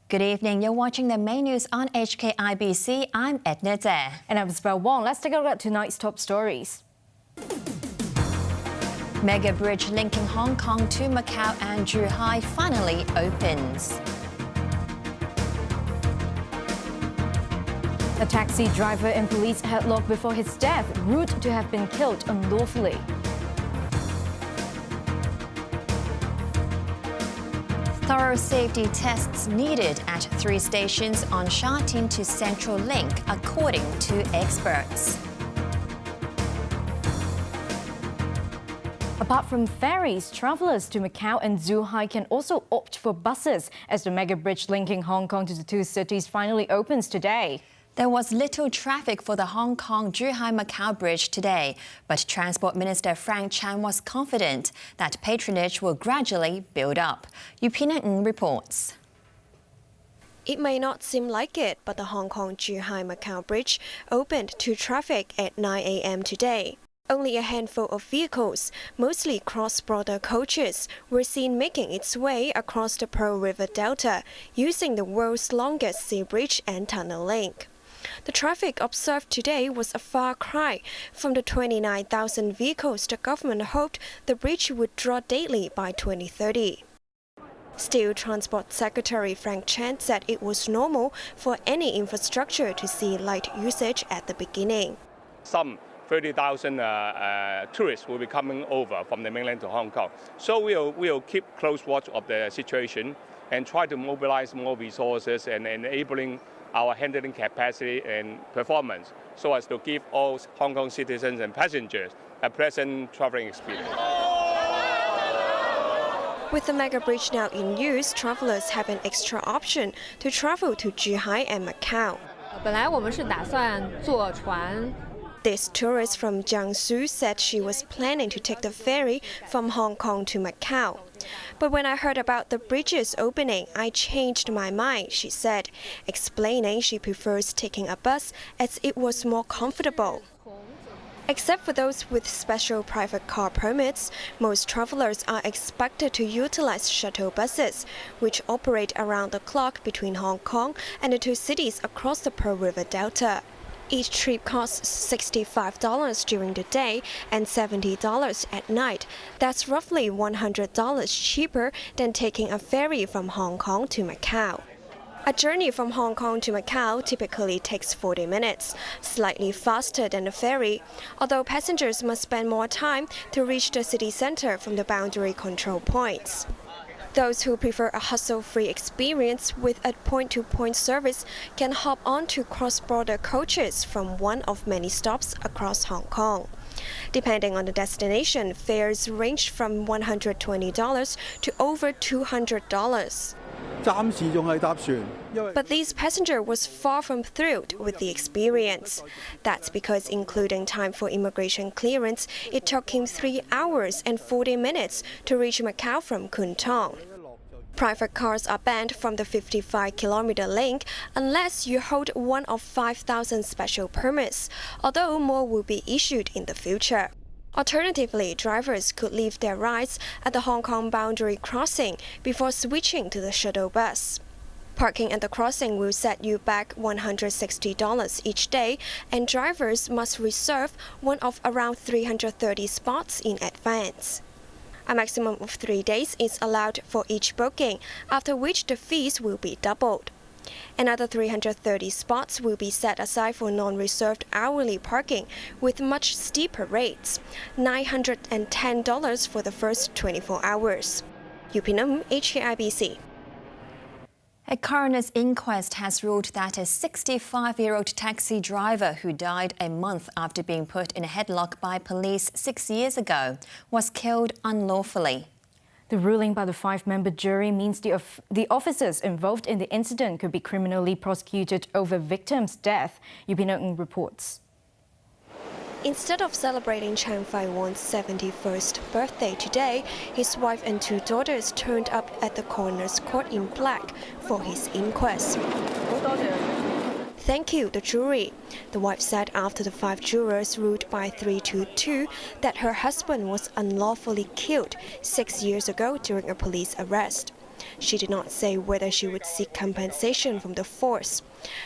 Good evening. You're watching the main news on HKIBC. I'm Edna. And I'm Isabel Wong. Let's take a look at tonight's top stories. Mega bridge linking Hong Kong to Macau and Zhuhai finally opens. A taxi driver in police headlock before his death, ruled to have been killed unlawfully. Thorough safety tests needed at 3 stations on Sha Tin to Central Link, according to experts. Apart from ferries, travellers to Macau and Zhuhai can also opt for buses as the mega bridge linking Hong Kong to the two cities finally opens today. There was little traffic for the Hong Kong-Zhuhai-Macau bridge today, but Transport Minister Frank Chan was confident that patronage will gradually build up. Yupina Ng reports. It may not seem like it, but the Hong Kong-Zhuhai-Macau bridge opened to traffic at 9 a.m. today. Only a handful of vehicles, mostly cross-border coaches, were seen making its way across the Pearl River Delta, using the world's longest sea bridge and tunnel link. The traffic observed today was a far cry from the 29,000 vehicles the government hoped the bridge would draw daily by 2030. Still, Transport Secretary Frank Chan said it was normal for any infrastructure to see light usage at the beginning. Some 30,000 tourists will be coming over from the mainland to Hong Kong. So we'll keep close watch of the situation and try to mobilize more resources and enabling our handling capacity and performance so as to give all Hong Kong citizens and passengers a pleasant traveling experience. With the mega bridge now in use, travelers have an extra option to travel to Zhuhai and Macau. 本来我们是打算坐船。 This tourist from Jiangsu said she was planning to take the ferry from Hong Kong to Macau. But when I heard about the bridge's opening, I changed my mind, she said, explaining she prefers taking a bus as it was more comfortable. Except for those with special private car permits, most travelers are expected to utilize shuttle buses, which operate around the clock between Hong Kong and the two cities across the Pearl River Delta. Each trip costs $65 during the day and $70 at night. That's roughly $100 cheaper than taking a ferry from Hong Kong to Macau. A journey from Hong Kong to Macau typically takes 40 minutes, slightly faster than a ferry, although passengers must spend more time to reach the city center from the boundary control points. Those who prefer a hassle-free experience with a point-to-point service can hop onto cross-border coaches from one of many stops across Hong Kong. Depending on the destination, fares range from $120 to over $200. But this passenger was far from thrilled with the experience. That's because including time for immigration clearance, it took him 3 hours and 40 minutes to reach Macau from Kwun Tong. Private cars are banned from the 55-kilometer link unless you hold one of 5,000 special permits, although more will be issued in the future. Alternatively, drivers could leave their rides at the Hong Kong boundary crossing before switching to the shuttle bus. Parking at the crossing will set you back $160 each day, and drivers must reserve one of around 330 spots in advance. A maximum of 3 days is allowed for each booking, after which the fees will be doubled. Another 330 spots will be set aside for non-reserved hourly parking with much steeper rates, $910 for the first 24 hours. Yupinam, HKIBC. A coroner's inquest has ruled that a 65-year-old taxi driver who died a month after being put in a headlock by police 6 years ago was killed unlawfully. The ruling by the 5-member jury means the officers involved in the incident could be criminally prosecuted over victim's death. Yupina Ng reports. Instead of celebrating Chan Fai-won's 71st birthday today, his wife and 2 daughters turned up at the coroner's court in black for his inquest. Thank you, the jury, the wife said after the 5 jurors ruled by 3-2 that her husband was unlawfully killed 6 years ago during a police arrest. She did not say whether she would seek compensation from the force.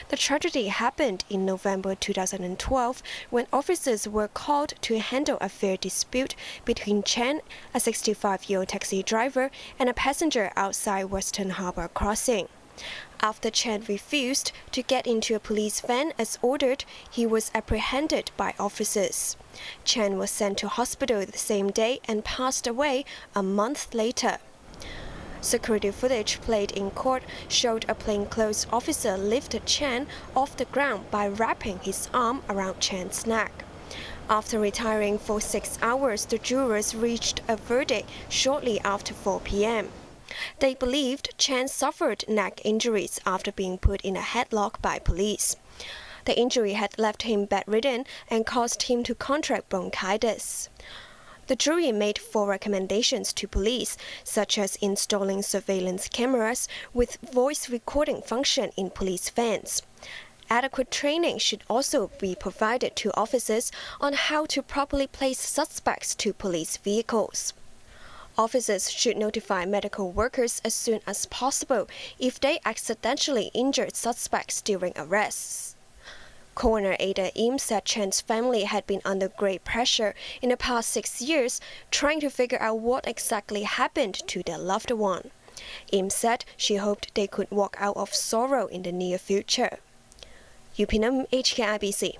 The tragedy happened in November 2012 when officers were called to handle a fare dispute between Chen, a 65-year-old taxi driver, and a passenger outside Western Harbour crossing. After Chen refused to get into a police van as ordered, he was apprehended by officers. Chen was sent to hospital the same day and passed away a month later. Security footage played in court showed a plainclothes officer lift Chen off the ground by wrapping his arm around Chen's neck. After retiring for 6 hours, the jurors reached a verdict shortly after 4 p.m. They believed Chen suffered neck injuries after being put in a headlock by police. The injury had left him bedridden and caused him to contract bronchitis. The jury made 4 recommendations to police, such as installing surveillance cameras with voice recording function in police vans. Adequate training should also be provided to officers on how to properly place suspects to police vehicles. Officers should notify medical workers as soon as possible if they accidentally injured suspects during arrests. Coroner Ada Im said Chen's family had been under great pressure in the past 6 years trying to figure out what exactly happened to their loved one. Im said she hoped they could walk out of sorrow in the near future. Yupinam, HKIBC.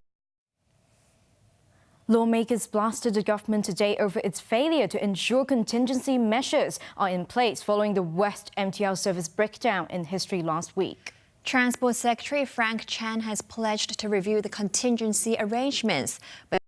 Lawmakers blasted the government today over its failure to ensure contingency measures are in place following the West MTR service breakdown in history last week. Transport Secretary Frank Chan has pledged to review the contingency arrangements, but